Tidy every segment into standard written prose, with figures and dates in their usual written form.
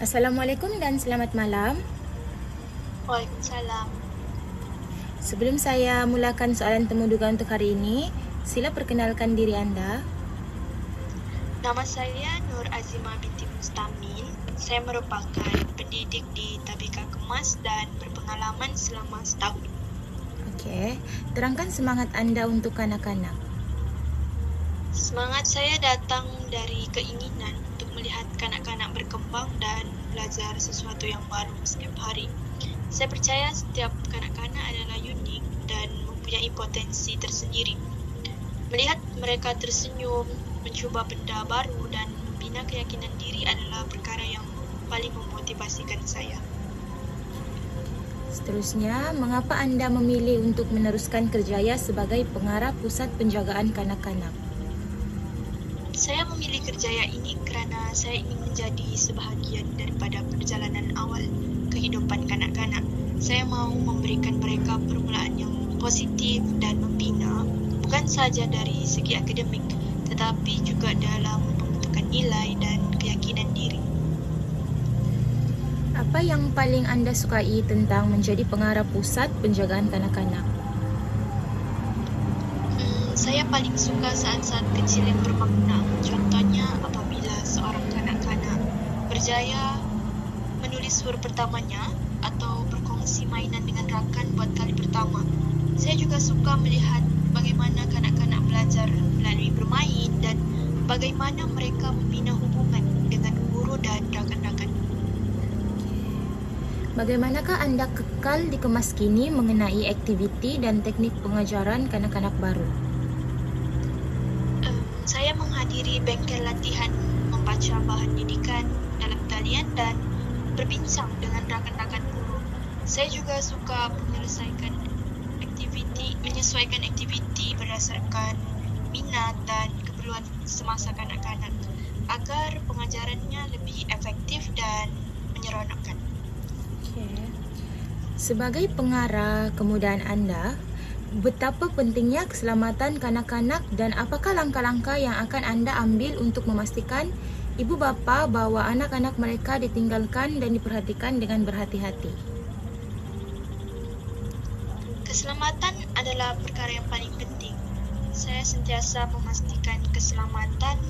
Assalamualaikum dan selamat malam. Waalaikumsalam. Sebelum saya mulakan soalan temuduga untuk hari ini, sila perkenalkan diri anda. Nama saya Nur Azimah binti Mustamin. Saya merupakan pendidik di Tabika Kemas dan berpengalaman selama setahun. Okey, terangkan semangat anda untuk kanak-kanak. Semangat saya datang dari keinginan untuk melihat kanak-kanak berkembang dan belajar sesuatu yang baru setiap hari. Saya percaya setiap kanak-kanak adalah unik dan mempunyai potensi tersendiri. Melihat mereka tersenyum, mencuba benda baru dan membina keyakinan diri adalah perkara yang paling memotivasikan saya. Seterusnya, mengapa anda memilih untuk meneruskan kerjaya sebagai pengarah pusat penjagaan kanak-kanak? Saya memilih kerjaya ini kerana saya ingin menjadi sebahagian daripada perjalanan awal kehidupan kanak-kanak. Saya mahu memberikan mereka permulaan yang positif dan membina, bukan sahaja dari segi akademik, tetapi juga dalam pembentukan nilai dan keyakinan diri. Apa yang paling anda sukai tentang menjadi pengarah pusat penjagaan kanak-kanak? Saya paling suka saat-saat kecil yang bermakna. Contohnya apabila seorang kanak-kanak berjaya menulis huruf pertamanya atau berkongsi mainan dengan rakan buat kali pertama. Saya juga suka melihat bagaimana kanak-kanak belajar melalui bermain dan bagaimana mereka membina hubungan dengan guru dan rakan-rakan. Bagaimanakah anda kekal di Kemas kini mengenai aktiviti dan teknik pengajaran kanak-kanak baru? Saya menghadiri bengkel latihan membaca bahan didikan dalam talian dan berbincang dengan rakan-rakan guru. Saya juga suka menyesuaikan aktiviti berdasarkan minat dan keperluan semasa kanak-kanak agar pengajarannya lebih efektif dan menyeronokkan. Okay. Sebagai pengarah kemudahan anda, betapa pentingnya keselamatan kanak-kanak dan apakah langkah-langkah yang akan anda ambil untuk memastikan ibu bapa bahawa anak-anak mereka ditinggalkan dan diperhatikan dengan berhati-hati? Keselamatan adalah perkara yang paling penting. Saya sentiasa memastikan keselamatan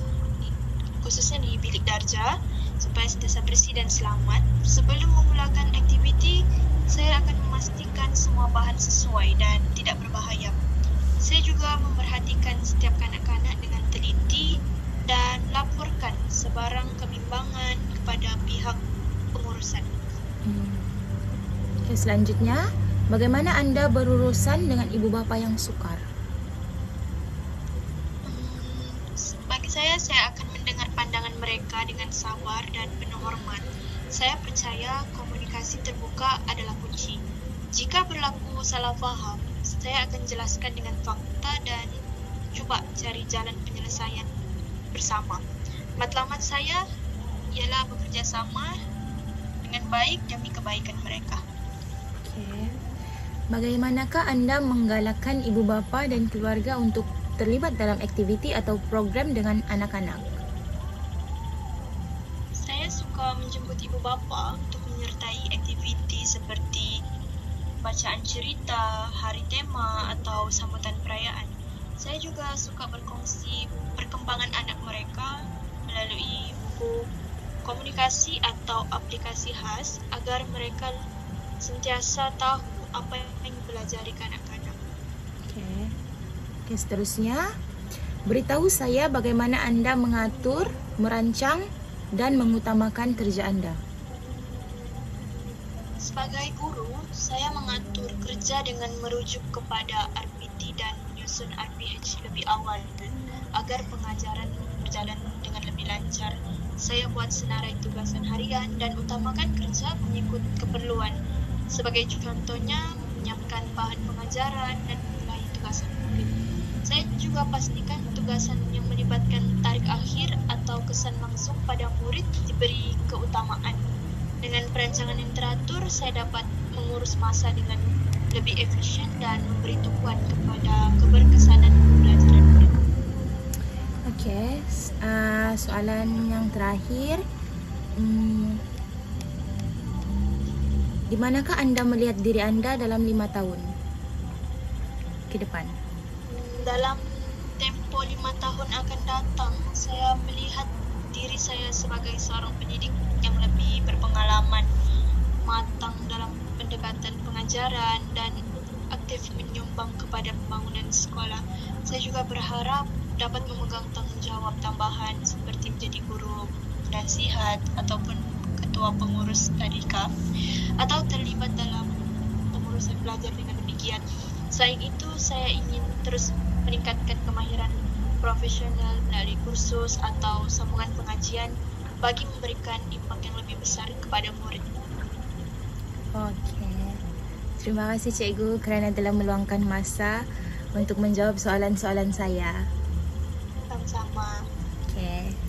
khususnya di bilik darjah supaya sentiasa bersih dan selamat. Sebelum memulakan aktiviti, saya akan memastikan semua bahan sesuai dan tidak berbahaya. Saya juga memperhatikan setiap kanak-kanak dengan teliti dan laporkan sebarang kebimbangan kepada pihak pengurusan. Okay, selanjutnya, bagaimana anda berurusan dengan ibu bapa yang sukar? Bagi saya akan mendengar pandangan mereka dengan sabar dan penuh hormat. Saya percaya komunikasi terbuka adalah kunci. Jika berlaku salah faham, saya akan jelaskan dengan fakta dan cuba cari jalan penyelesaian bersama. Matlamat saya ialah bekerja sama dengan baik demi kebaikan mereka. Okay. Bagaimanakah anda menggalakkan ibu bapa dan keluarga untuk terlibat dalam aktiviti atau program dengan anak-anak? Saya suka menjemput ibu bapa untuk menyertai aktiviti seperti bacaan cerita, hari tema atau sambutan perayaan. Saya juga suka berkongsi perkembangan anak mereka melalui buku komunikasi atau aplikasi khas agar mereka sentiasa tahu apa yang dipelajari kanak-kanak. Okay, seterusnya, beritahu saya bagaimana anda mengatur, merancang dan mengutamakan kerja anda. Sebagai guru, saya mengatur kerja dengan merujuk kepada RPT dan menyusun RPH lebih awal agar pengajaran berjalan dengan lebih lancar. Saya buat senarai tugasan harian dan utamakan kerja mengikut keperluan. Sebagai contohnya, menyiapkan bahan pengajaran dan memulai tugasan murid. Saya juga pastikan tugasan yang melibatkan tarikh akhir atau kesan langsung pada murid diberi keutamaan. Dengan perancangan yang teratur, saya dapat mengurus masa dengan lebih efisien dan memberi tumpuan kepada keberkesanan pembelajaran murid. Okey, soalan yang terakhir. Di manakah anda melihat diri anda dalam 5 tahun ke depan? Dalam tempoh 5 tahun akan datang, saya melihat diri saya sebagai seorang pendidik yang lebih berpengalaman, matang dalam pendekatan pengajaran dan aktif menyumbang kepada pembangunan sekolah. Saya juga berharap dapat memegang tanggungjawab tambahan seperti menjadi guru nasihat ataupun ketua pengurus tadika atau terlibat dalam pengurusan pelajar dengan lebih giat. Selain itu, saya ingin terus meningkatkan kemahiran profesional melalui kursus atau sambungan pengajian bagi memberikan impak yang lebih besar kepada murid. Okey. Terima kasih cikgu kerana telah meluangkan masa untuk menjawab soalan-soalan saya. Sama-sama. Okey.